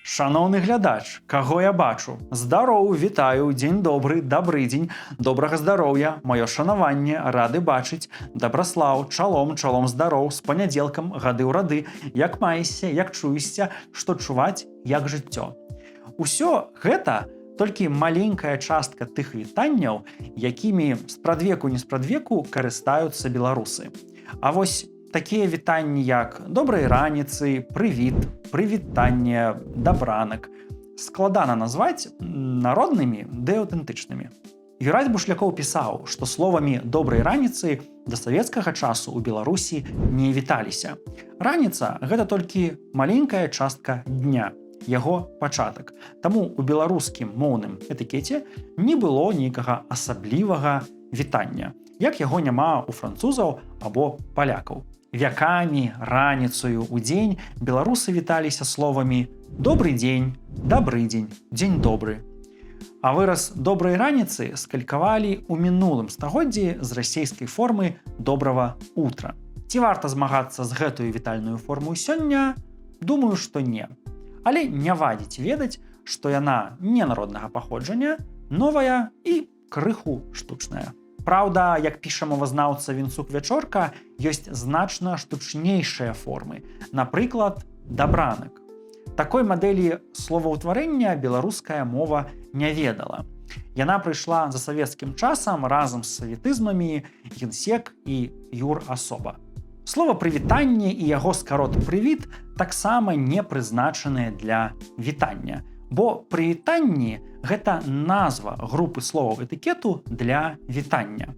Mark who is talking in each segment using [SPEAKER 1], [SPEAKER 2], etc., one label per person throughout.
[SPEAKER 1] Шановны глядач, каго я бачу? Здароў, вітаю, дзень добры, дабры дзень, добрага здароўя, маё шанаванне, рады бачыць, дабраслаў, чалом, чалом здароў, з панядзелкам, гады ў рады, як маешся, як чуешся, што чуваць, як жыццё. Усё гэта толькі маленькая частка тых вітанняў, якімі спрадвеку не спрадвеку карыстаюцца беларусы. А вось такія вітанні, як добрай раніцы, прывіт, прывітанне, дабранак, складана назваць народнымі ды аўтэнтычнымі. Юрась Бушлякоў пісаў, што словамі добрай раніцы да савецкага часу ў Беларусі не віталіся. Раніца – гэта толькі маленькая частка дня, яго пачатак. Таму ў беларускім моўным этыкеце не было нейкага асаблівага вітання, як яго няма ў французаў або палякаў. Вякамі, раніцаю, у дзень беларусы віталіся словамі «добрый дзень», «дабры дзень», «дзень добры». А выраз добрай раніцы скалькавалі ў мінулым стагоддзі з расейскай формы «добрага утра». Ці варта змагацца з гэтую вітальную форму сёння? Думаю, што не. Але не вадзіць ведаць, што яна не народнага паходжання, новая і крыху штучная. Праўда, як піша мовазнаўца Вінцук Вячорка, ёсць значна штучнейшыя формы, напрыклад, дабранак. Такой мадэлі словаўтварэння беларуская мова не ведала. Яна прыйшла за савецкім часам разам з саветызмамі, генсек і юрасоба. Слова «прывітанне» і яго скарот «прывіт» таксама не прызначаныя для вітання, бо прывітанні – гэта назва групы словаў этыкету для вітання.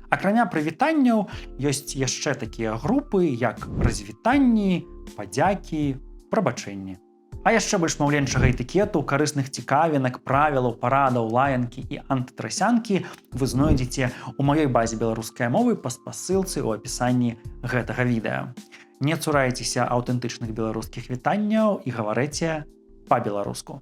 [SPEAKER 1] Акрамя прывітанняў ёсць яшчэ такія групы, як развітанні, падзякі, прабачэнні. А яшчэ больш маўленчага этыкету, карысных цікавінак, правілаў, парадаў, лаянкі і антытрасянкі вы знойдзеце ў маёй базе беларускай мовы па спасылцы ў апісанні гэтага відэа. Не цурайцеся аўтэнтычных беларускіх вітанняў і гаварыце па-беларуску.